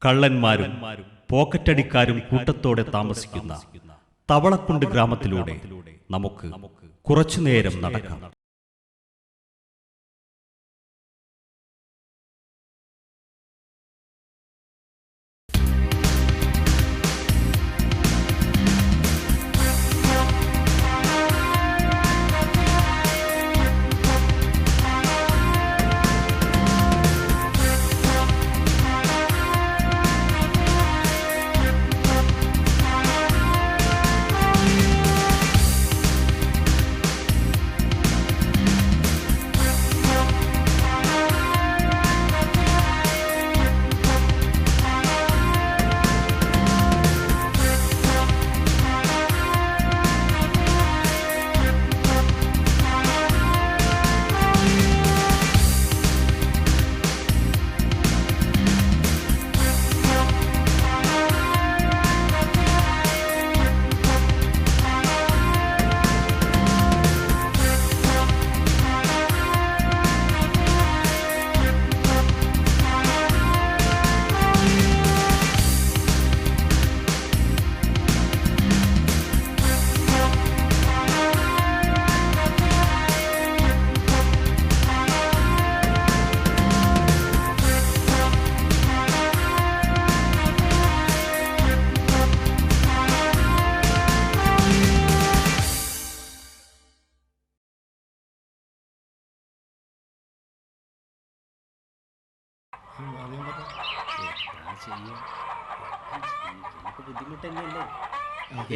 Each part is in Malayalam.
കള്ളന്മാരും പോക്കറ്റടിക്കാരും കൂട്ടത്തോടെ താമസിക്കുന്ന തവളക്കുണ്ട് ഗ്രാമത്തിലൂടെ നമുക്ക് കുറച്ചുനേരം നടക്കാം.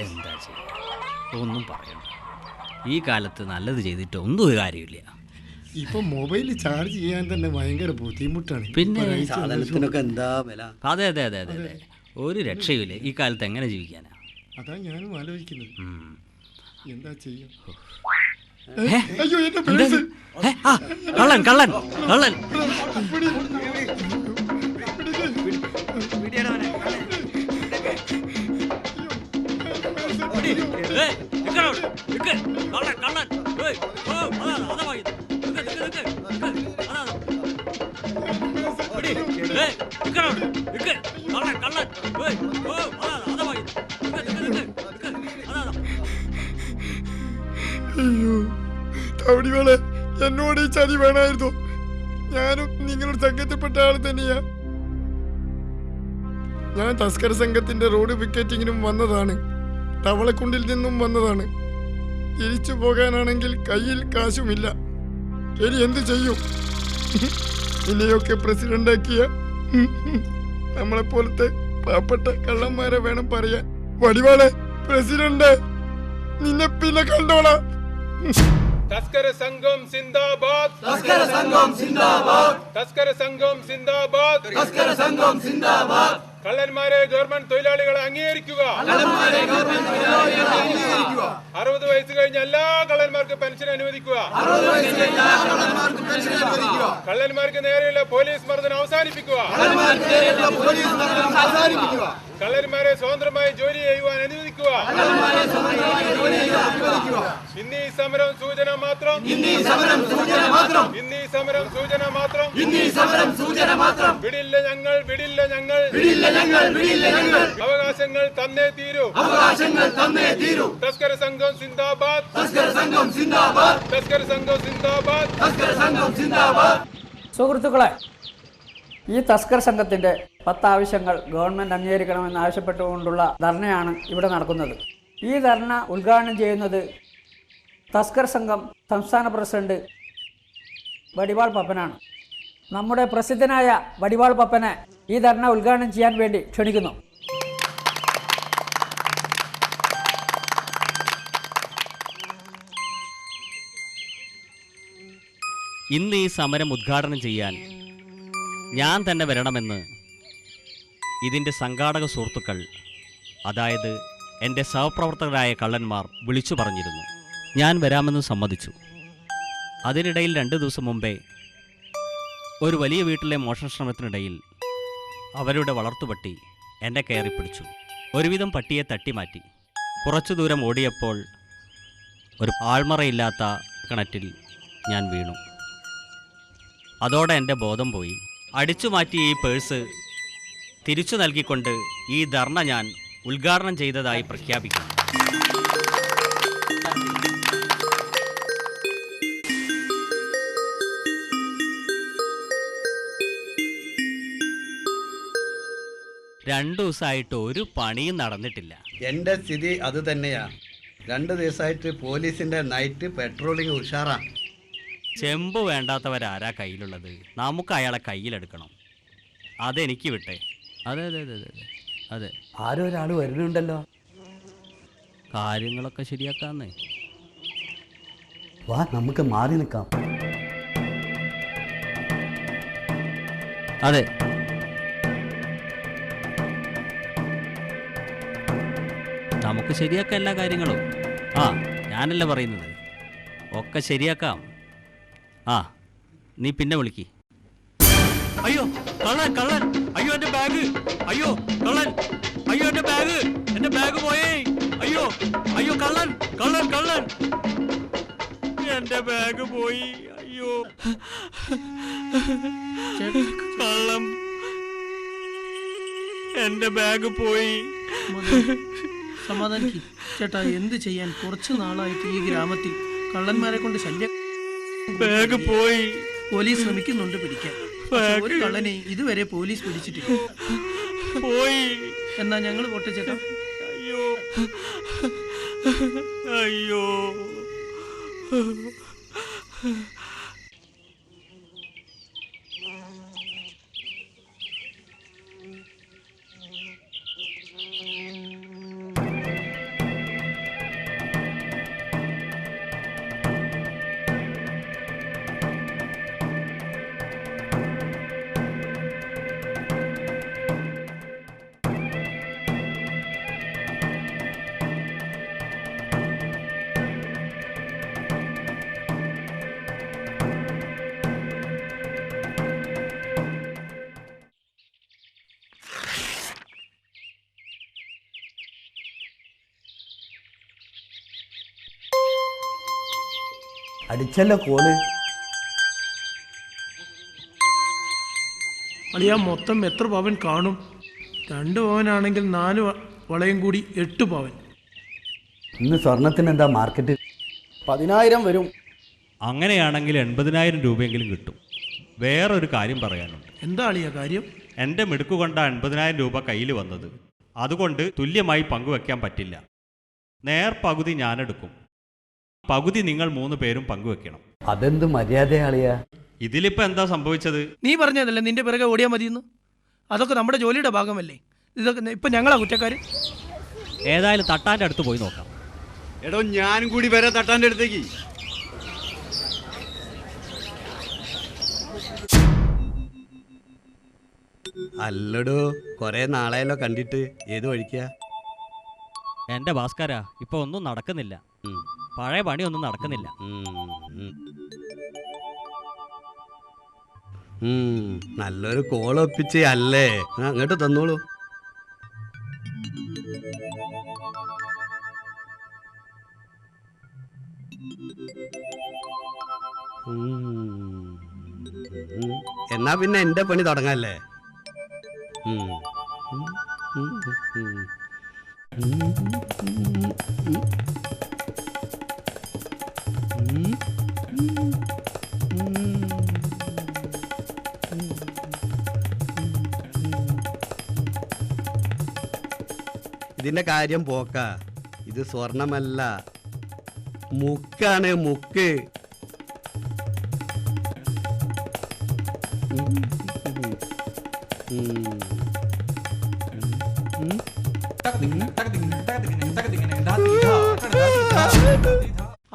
എന്താ ചെയ്യുക, ഒന്നും പറയണ്ട. ഈ കാലത്ത് നല്ലത് ചെയ്തിട്ട് ഒന്നും ഒരു കാര്യമില്ല. ഇപ്പൊ മൊബൈൽ ചാർജ് ചെയ്യാൻ തന്നെ ഭയങ്കര ബുദ്ധിമുട്ടാണ്. പിന്നെ സാധനത്തിനൊക്കെ എന്താ വില? അതെ അതെ അതെ അതെ അതെ, ഒരു രക്ഷയില്ല. ഈ കാലത്ത് എങ്ങനെ ജീവിക്കാനാ? അതാ ഞാനും ആലോചിക്കുന്നത്. എന്താ ചെയ്യാ? കള്ളൻ കള്ളൻ കള്ളൻ! അയ്യോ തവടിവേളെ, എന്നോട് ഈ ചതി വേണമായിരുന്നു. ഞാനും നിങ്ങളുടെ സംഘത്തിൽപ്പെട്ട ആൾ തന്നെയാ. ഞാൻ തസ്കര സംഘത്തിന്റെ റോഡ് വിക്കറ്റിങ്ങിനും വന്നതാണ്. തവളക്കുണ്ടിൽ നിന്നും വന്നതാണ്. തിരിച്ചു പോകാനാണെങ്കിൽ കയ്യിൽ കാശുമില്ല. ഇനി എന്തു ചെയ്യും? നിന്നെയൊക്കെ പ്രസിഡന്റാക്കിയ നമ്മളെപ്പോലത്തെ പാവപ്പെട്ട കള്ളന്മാരെ വേണം പറയാൻ. വടിവാളെ പ്രസിഡന്റ്, നിന്നെ പിന്നെ കണ്ടോളാം. തസ്കര സംഘം സിന്ദാബാദ്, തസ്കര സംഘം സിന്ദാബാദ്, തസ്കര സംഘം സിന്ദാബാദ്, തസ്കര സംഘം സിന്ദാബാദ്. കള്ളന്മാരെ ഗവൺമെന്റ് തൊഴിലാളികളെ അംഗീകരിക്കുക. 60 വയസ്സ് കഴിഞ്ഞ എല്ലാ കള്ളന്മാർക്ക് പെൻഷൻ അനുവദിക്കുക. കള്ളന്മാർക്ക് നേരെയുള്ള പോലീസ് മർദ്ദനം അവസാനിപ്പിക്കുക. കള്ളന്മാരെ സ്വതന്ത്രമായി ജോലി ചെയ്യുവാൻ അനുവദിക്കുക. ഇന്നീ സമരം സൂചന മാത്രം, ഇന്നീ സമരം സൂചന മാത്രം, ഇന്നീ സമരം സൂചന മാത്രം, ഇന്നീ സമരം സൂചന മാത്രം. വിടില്ല ഞങ്ങൾ, വിടില്ല ഞങ്ങൾ, വിടില്ല ഞങ്ങൾ, വിടില്ല ഞങ്ങൾ. അവകാശങ്ങൾ തന്നേ തീരൂ, അവകാശങ്ങൾ തന്നേ തീരൂ. തസ്കര സംഘം സിന്ദാബാദ്, തസ്കര സംഘം സിന്ദാബാദ്, തസ്കര സംഘം സിന്ദാബാദ്, തസ്കര സംഘം സിന്ദാബാദ്. സുഹൃത്തുക്കളെ, ഈ തസ്കർ സംഘത്തിൻ്റെ 10 ആവശ്യങ്ങൾ ഗവൺമെൻറ് അംഗീകരിക്കണമെന്ന് ആവശ്യപ്പെട്ടുകൊണ്ടുള്ള ധർണയാണ് ഇവിടെ നടക്കുന്നത്. ഈ ധർണ ഉദ്ഘാടനം ചെയ്യുന്നത് തസ്കർ സംഘം സംസ്ഥാന പ്രസിഡന്റ് വടിവാൾ പപ്പനാണ്. നമ്മുടെ പ്രസിദ്ധനായ വടിവാൾ പപ്പനെ ഈ ധർണ ഉദ്ഘാടനം ചെയ്യാൻ വേണ്ടി ക്ഷണിക്കുന്നു. ഇന്ന് ഈ സമരം ഉദ്ഘാടനം ചെയ്യാൻ ഞാൻ തന്നെ വരണമെന്ന് ഇതിൻ്റെ സംഘാടക സുഹൃത്തുക്കൾ, അതായത് എൻ്റെ സഹപ്രവർത്തകരായ കള്ളന്മാർ വിളിച്ചു പറഞ്ഞിരുന്നു. ഞാൻ വരാമെന്ന് സമ്മതിച്ചു. അതിനിടയിൽ 2 ദിവസം മുമ്പേ ഒരു വലിയ വീട്ടിലെ മോഷണശ്രമത്തിനിടയിൽ അവരുടെ വളർത്തുപട്ടി എന്നെ കയറിപ്പിടിച്ചു. ഒരുവിധം പട്ടിയെ തട്ടിമാറ്റി. കുറച്ചു ദൂരം ഓടിയപ്പോൾ ഒരു ആൾമറയില്ലാത്ത കിണറ്റിൽ ഞാൻ വീണു. അതോടെ എൻ്റെ ബോധം പോയി. അടിച്ചു മാറ്റിയ ഈ പേഴ്സ് തിരിച്ചു നൽകിക്കൊണ്ട് ഈ ധർണ ഞാൻ ഉദ്ഘാടനം ചെയ്തതായി പ്രഖ്യാപിക്കുന്നു. രണ്ടു ദിവസമായിട്ട് ഒരു പണിയും നടന്നിട്ടില്ല. എന്റെ സ്ഥിതി അത് തന്നെയാ. 2 ദിവസമായിട്ട് പോലീസിന്റെ നൈറ്റ് പെട്രോളിങ് ഉഷാറാ. ചെമ്പ് വേണ്ടാത്തവരാരാ കയ്യിലുള്ളത്? നമുക്ക് അയാളെ കയ്യിലെടുക്കണം. അതെനിക്ക് വിട്ടെ. അതെ അതെ അതെ അതെ അതെ, ആരോ ഒരാൾ വരുന്നുണ്ടല്ലോ. കാര്യങ്ങളൊക്കെ ശരിയാക്കാന്നേ. വാ, നമുക്ക് മാറി നിൽക്കാം. അതെ, നമുക്ക് ശരിയാക്കാം എല്ലാ കാര്യങ്ങളും. ആ, ഞാനല്ല പറയുന്നത്, ഒക്കെ ശരിയാക്കാം. ആ, നീ പിന്നെ വിളിക്ക്. അയ്യോ കള്ളൻ കള്ളൻ, അയ്യോ എൻ്റെ ബാഗ്, അയ്യോ കള്ളൻ, അയ്യോ എൻ്റെ ബാഗ് പോയേ, അയ്യോ അയ്യോ കള്ളൻ കള്ളൻ കള്ളൻ, എൻ്റെ ബാഗ് പോയി, അയ്യോ കള്ളം, എൻ്റെ ബാഗ് പോയി. സമാധാനിക്ക് ചേട്ടാ. എന്ത് ചെയ്യാൻ, കുറച്ചു നാളായിട്ട് ഈ ഗ്രാമത്തിൽ കള്ളന്മാരെ കൊണ്ട് ശല്യം. ബാഗ് പോയി. പോലീസ് ശ്രമിക്കുന്നുണ്ട് പിടിക്കാൻ. പക്ഷേ ഒരു കള്ളനെ ഇതുവരെ പോലീസ് പിടിച്ചിട്ടില്ല. പോയി. എന്നാ ഞങ്ങൾ പോട്ടെ ചേട്ടാ. അയ്യോ അയ്യോ. അടിച്ചല്ലോ കോള്. അളിയാ, മൊത്തം എത്ര പവൻ കാണും? 2 പവനാണെങ്കിൽ 4 വളയും കൂടി 8 പവൻ. ഇന്ന് സ്വർണത്തിന് എന്താ മാർക്കറ്റ്? 10,000 വരും. അങ്ങനെയാണെങ്കിൽ 80,000 രൂപയെങ്കിലും കിട്ടും. വേറൊരു കാര്യം പറയാനുണ്ട്. എന്താ അളിയാ കാര്യം? എൻ്റെ മിടുക്കുകൊണ്ട 80,000 രൂപ കയ്യിൽ വന്നത്. അതുകൊണ്ട് തുല്യമായി പങ്കുവെക്കാൻ പറ്റില്ല. പകുതി ഞാനെടുക്കും, പകുതി നിങ്ങൾ 3 പേരും പങ്കുവെക്കണം. അതെന്ത് മര്യാദയാളിയാ? ഇതിലിപ്പോൾ എന്താ സംഭവിച്ചത്? നീ പറഞ്ഞതല്ലേ നിന്റെ പിറകെ ഓടിയാൽ മതിയെന്ന്. അതൊക്കെ നമ്മുടെ ജോലിയുടെ ഭാഗമല്ലേ. ഇതൊക്കെ ഇപ്പം ഞങ്ങളാ കുറ്റക്കാർ. ഏതായാലും തട്ടാൻ്റെ അടുത്ത് പോയി നോക്കാം. എടോ, ഞാനും കൂടി വരാം തട്ടാൻ്റെ അടുത്തേക്ക്. അല്ലടോ, കൊറേ നാളായല്ലോ കണ്ടിട്ട്. ഏത് വഴിക്കാ? എൻ്റെ ഭാസ്കര, ഇപ്പൊ ഒന്നും നടക്കുന്നില്ല. പഴയ പണിയൊന്നും നടക്കുന്നില്ല. നല്ലൊരു കോൾ ഒപ്പിച്ച് അല്ലേ? അങ്ങോട്ട് തന്നോളൂ. എന്നാ പിന്നെ എന്റെ പണി തുടങ്ങാല്ലേ? ഇതിന്റെ കാര്യം പോക്ക. ഇത് സ്വർണമല്ല, മുക്കാണ്, മുക്ക്.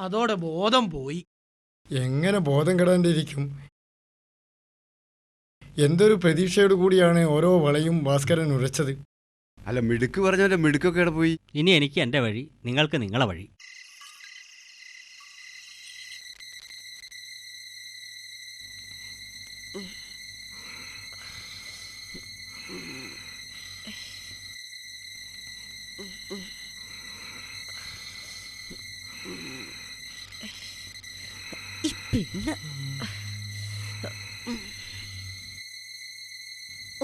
അതോടെ ബോധം പോയി. എങ്ങനെ ബോധം കെടാണ്ടിരിക്കും? എന്തൊരു പ്രതീക്ഷയോട് കൂടിയാണ് ഓരോ വളയും ഭാസ്കരൻ ഉരച്ചത്. അല്ല, മിടുക്ക് പറഞ്ഞവന്റെ മിടുക്കൊക്കെ എവിടെ പോയി? ഇനി എനിക്ക് എൻ്റെ വഴി, നിങ്ങൾക്ക് നിങ്ങളെ വഴി.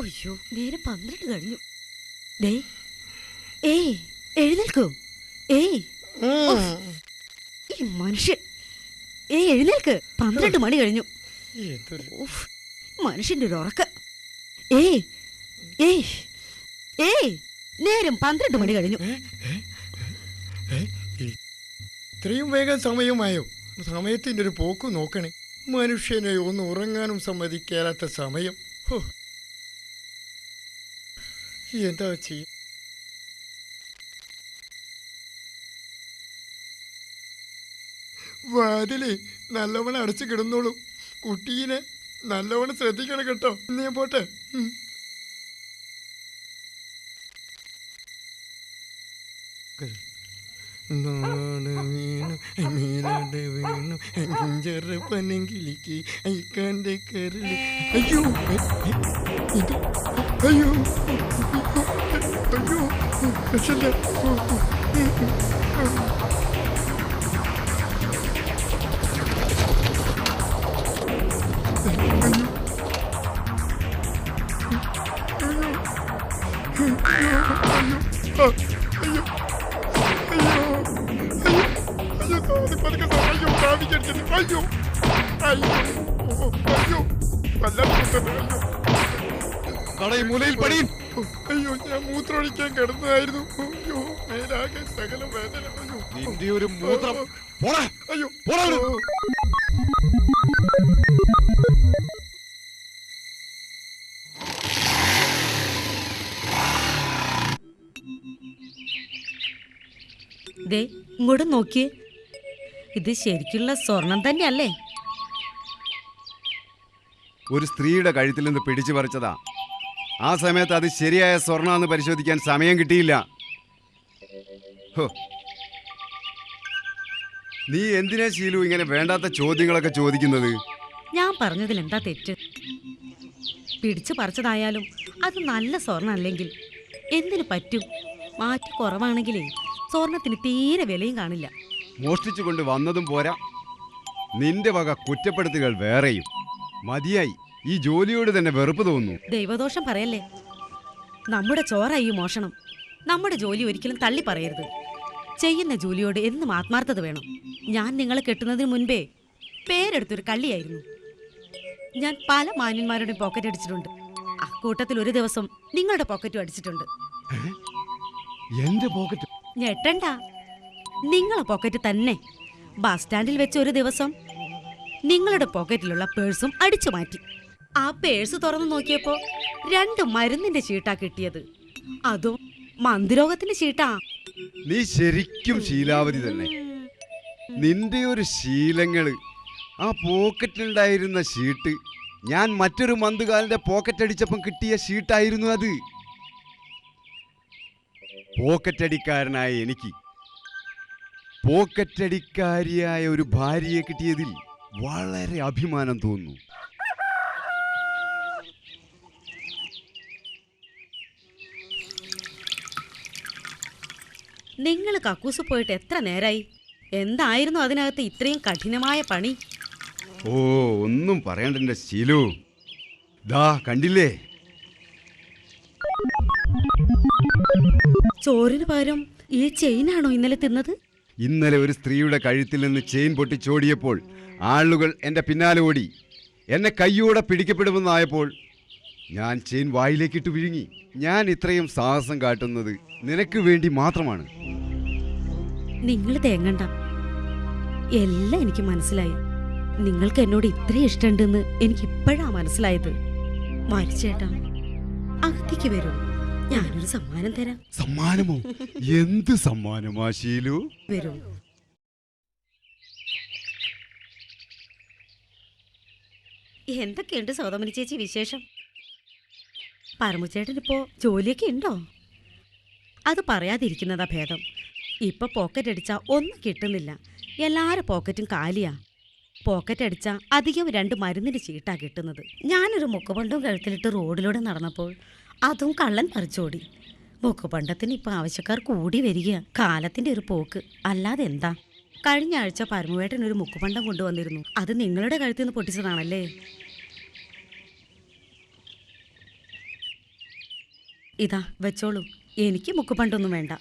അയ്യോ നേരെ 12 കഴിഞ്ഞു. ദേ ഏയ് എഴുന്നേൽക്കൂ. ഏയ് ഈ മനുഷ്യൻ എഴുന്നേൽക്ക്. 12 മണി കഴിഞ്ഞു. ഉഫ്, മനുഷ്യന്റെ ഒരു ഉറക്ക. ഏയ് ഏയ് ഏയ് നേരം 12 മണി കഴിഞ്ഞു. ഇത്രയും വേഗം സമയമായോ? സമയത്തിൻ്റെ ഒരു പോക്ക് നോക്കണേ. മനുഷ്യനെ ഒന്ന് ഉറങ്ങാനും സമ്മതിക്കാത്ത സമയം. എന്താ ചെയ്യ? വാതിലേ നല്ലവണ്ണം അടച്ചു കിടന്നോളൂ. കുട്ടീനെ നല്ലവണ്ണം ശ്രദ്ധിക്കണം കേട്ടോ. ഇന്ന് ഞാൻ പോട്ടെ. പനങ്കിളിക്ക് അയക്കാൻ്റെ കരള്. അയ്യോ അയ്യോ അയ്യോ രക്ഷല്ല. അയ്യോ ഞാൻ മൂത്രമൊഴിക്കാൻ കിടന്നതായിരുന്നു. അയ്യോ മേലാകെ സകല വേദന. അയ്യോ ദേ ഇങ്ങോട്ട് നോക്കിയേ. ഇത് ശരിക്കുള്ള സ്വർണം തന്നെയല്ലേ? ഒരു സ്ത്രീയുടെ കഴുത്തിൽ നിന്ന് പിടിച്ചു പറിച്ചതാ. ആ സമയത്ത് അത് ശരിയായ സ്വർണ്ണമെന്ന് പരിശോധിക്കാൻ സമയം കിട്ടിയില്ല. നീ എന്തിനാ ശീലു ഇങ്ങനെ വേണ്ടാത്ത ചോദ്യങ്ങളൊക്കെ ചോദിക്കുന്നത്? ഞാൻ പറഞ്ഞതിൽ എന്താ തെറ്റ്? പിടിച്ചു പറിച്ചതായാലും അത് നല്ല സ്വർണ്ണം അല്ലെങ്കിൽ എന്തിനു പറ്റും? മാറ്റി കുറവാണെങ്കിലേ സ്വർണത്തിന് തീരെ വിലയും കാണില്ല. മോഷ്ടിച്ചു കൊണ്ട് വന്നതും പോരാ, നിന്റെ വക കുറ്റപ്പെടുത്തുകൾ വേറെയും. മതിയായി. ഈ ജോലിയോട് തന്നെ വെറുപ്പ് തോന്നുന്നു. ദൈവദോഷം പറയല്ലേ. നമ്മുടെ ചോറായി ഈ മോഷണം. നമ്മുടെ ജോലി ഒരിക്കലും തള്ളി പറയരുത്. ചെയ്യുന്ന ജോലിയോട് എന്നും ആത്മാർത്ഥത വേണം. ഞാൻ നിങ്ങളെ കെട്ടുന്നതിന് മുൻപേ പേരെടുത്തൊരു കള്ളിയായിരുന്നു. ഞാൻ പല മാന്യന്മാരുടെയും പോക്കറ്റ് അടിച്ചിട്ടുണ്ട്. അക്കൂട്ടത്തിൽ ഒരു ദിവസം നിങ്ങളുടെ പോക്കറ്റും അടിച്ചിട്ടുണ്ട്. എന്റെ പോക്കറ്റ്? ഞെട്ടണ്ട, നിങ്ങളെ പോക്കറ്റ് തന്നെ. ബസ് സ്റ്റാൻഡിൽ വെച്ച് ഒരു ദിവസം നിങ്ങളുടെ പോക്കറ്റിലുള്ള പേഴ്സും അടിച്ചു മാറ്റി. ആ പേഴ്സ് തുറന്നു നോക്കിയപ്പോ 2 മരുന്നിന്റെ ചീട്ടാ കിട്ടിയത്. അതും മന്ദിരോഗത്തിന്റെ ചീട്ടാ. നീ ശരിക്കും ശീലാവതി തന്നെ. നിന്റെ ഒരു ശീലങ്ങള്. ആ പോക്കറ്റിലുണ്ടായിരുന്ന ഷീട്ട് ഞാൻ മറ്റൊരു മന്തുകാലിന്റെ പോക്കറ്റ് അടിച്ചപ്പം കിട്ടിയ ഷീട്ടായിരുന്നു അത്. പോക്കറ്റടിക്കാരനായ എനിക്ക് പോക്കറ്റടിക്കാരിയായ ഒരു ഭാര്യയെ കിട്ടിയതിൽ വളരെ അഭിമാനം തോന്നുന്നു. നിങ്ങൾ കക്കൂസ് പോയിട്ട് എത്ര നേരായി? എന്തായിരുന്നു അതിനകത്ത് ഇത്രയും കഠിനമായ പണി? ഓ ഒന്നും പറയണ്ട ശീലു. ദാ കണ്ടില്ലേ, ചോറിന് പകരം ഈ ചെയിനാണോ ഇന്നലെ തിന്നത്? ഇന്നലെ ഒരു സ്ത്രീയുടെ കഴുത്തിൽ നിന്ന് ചെയിൻ പൊട്ടിച്ചോടിയപ്പോൾ ആളുകൾ എൻ്റെ പിന്നാലെ ഓടി. എന്നെ കയ്യോടെ പിടിക്കപ്പെടുമെന്നായപ്പോൾ ഞാൻ ചെയിൻ വായിലേക്കിട്ട് വിഴുങ്ങി. ഞാൻ ഇത്രയും സാഹസം കാട്ടുന്നത് നിനക്ക് വേണ്ടി മാത്രമാണ്. നിങ്ങൾ തേങ്ങണ്ട, എല്ലാം എനിക്ക് മനസ്സിലായി. നിങ്ങൾക്ക് എന്നോട് ഇത്രയും ഇഷ്ടമുണ്ടെന്ന് എനിക്ക് ഇപ്പോഴാ മനസ്സിലായത്. മരിച്ചേട്ടാ, അകത്തേക്ക് വരൂ, ഞാനൊരു സമ്മാനം തരാം. സമ്മാനമോ? എന്ത് സമ്മാനമാ ശീലു? വരൂ. എന്തൊക്കെയുണ്ട് സൗദമനി ചേച്ചി വിശേഷം? പരമുചേട്ടനിപ്പോ ജോലിയൊക്കെ ഉണ്ടോ? അത് പറയാതിരിക്കുന്നതാ ഭേദം. ഇപ്പൊ പോക്കറ്റ് അടിച്ചാ ഒന്നും കിട്ടുന്നില്ല. എല്ലാവരും പോക്കറ്റും കാലിയാ. പോക്കറ്റ് അടിച്ചാൽ അധികം 2 മരുന്നിന് ചീട്ടാ കിട്ടുന്നത്. ഞാനൊരു മുക്കുപണ്ടവും കഴുത്തിലിട്ട് റോഡിലൂടെ നടന്നപ്പോൾ അതും കള്ളൻ പറിച്ചോടി. മുക്കുപണ്ടത്തിന് ഇപ്പം ആവശ്യക്കാർ കൂടി വരിക. കാലത്തിൻ്റെ ഒരു പോക്ക്, അല്ലാതെ എന്താ. കഴിഞ്ഞ ആഴ്ച പരമുവേട്ടൻ ഒരു മുക്കുപണ്ടം കൊണ്ടുവന്നിരുന്നു. അത് നിങ്ങളുടെ കഴുത്തിൽ നിന്ന് പൊട്ടിച്ചതാണല്ലേ? ഇതാ വെച്ചോളൂ. എനിക്ക് മുക്കുപണ്ടൊന്നും വേണ്ട.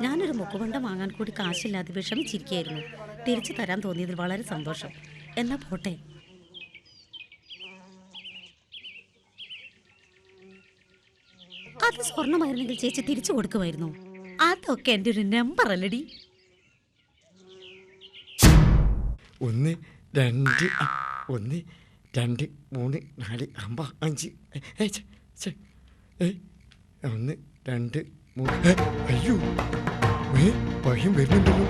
ഞാനൊരു മുക്കുപണ്ടം വാങ്ങാൻ കൂടി കാശില്ലാതെ വിഷമിച്ചിരിക്കുകയായിരുന്നു. തിരിച്ചു തരാൻ തോന്നിയതിൽ വളരെ സന്തോഷം. എന്നാ പോട്ടെ. അത് സ്വർണ്ണമായിരുന്നെങ്കിൽ ചേച്ചി തിരിച്ചു കൊടുക്കുമായിരുന്നു. അതൊക്കെ എൻ്റെ ഒരു നമ്പർ അല്ലടി. 1 2 1 2 3 4 5 5 1 2 3 അയ്യോ ഭയം വരുന്നുണ്ടല്ലോ.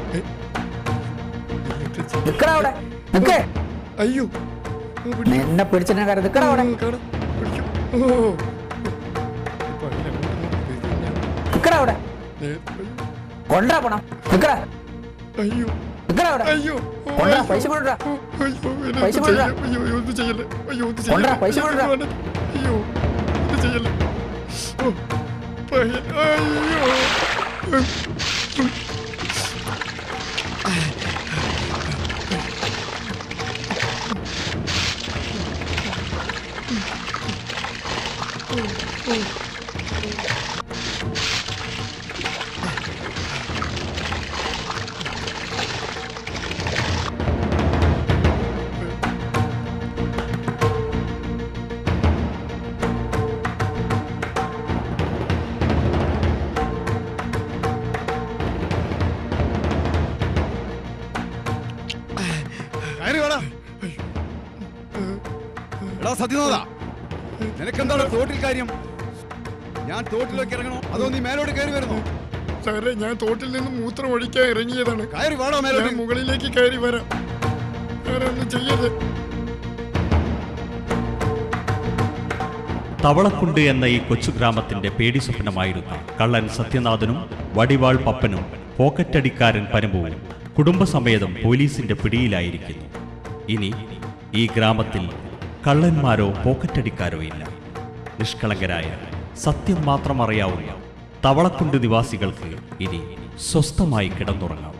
അയ്യോ എന്നെ പിടിച്ചിട്ട് കൊണ്ടാ പോണം. അയ്യോ അയ്യോ പൈസ കൊണ്ടാ. പൈസ ഒന്നും ചെയ്യല്ലേ. അയ്യോ ഒന്നും ചെയ്യല്ലേ. പൈസ കൊണ്ടാ. അയ്യോ ഒന്നും ചെയ്യല്ലേ. അയ്യോ സത്യനാഥ, നിനക്കെന്താണ് തോട്ടിൽ കാര്യം? ഞാൻ തോട്ടിലേക്ക് ഇറങ്ങണോ അതോ നീ മേലോട്ട് കയറി വരുന്നോ? സാറേ, ഞാൻ തോട്ടിൽ നിന്ന് മൂത്രം ഒഴിക്കാൻ ഇറങ്ങിയതാണ്. കയറി വേണോ മേലോട്ട്? മുകളിലേക്ക് കയറി വരാം. സാറേ ഒന്നും ചെയ്യരുത്. തവളക്കുണ്ട് എന്ന ഈ കൊച്ചു ഗ്രാമത്തിന്റെ പേടി സ്വപ്നമായിരുന്ന കള്ളൻ സത്യനാഥനും വടിവാൾ പപ്പനും പോക്കറ്റടിക്കാരൻ പരമ്പുവും കുടുംബസമേതം പോലീസിന്റെ പിടിയിലായിരിക്കുന്നു. ഇനി ഈ ഗ്രാമത്തിൽ കള്ളന്മാരോ പോക്കറ്റടിക്കാരോ ഇല്ല. നിഷ്കളങ്കരായ സത്യം മാത്രം അറിയാവുന്ന തവളക്കുണ്ട് നിവാസികൾക്ക് ഇനി സ്വസ്ഥമായി കിടന്നുറങ്ങാം.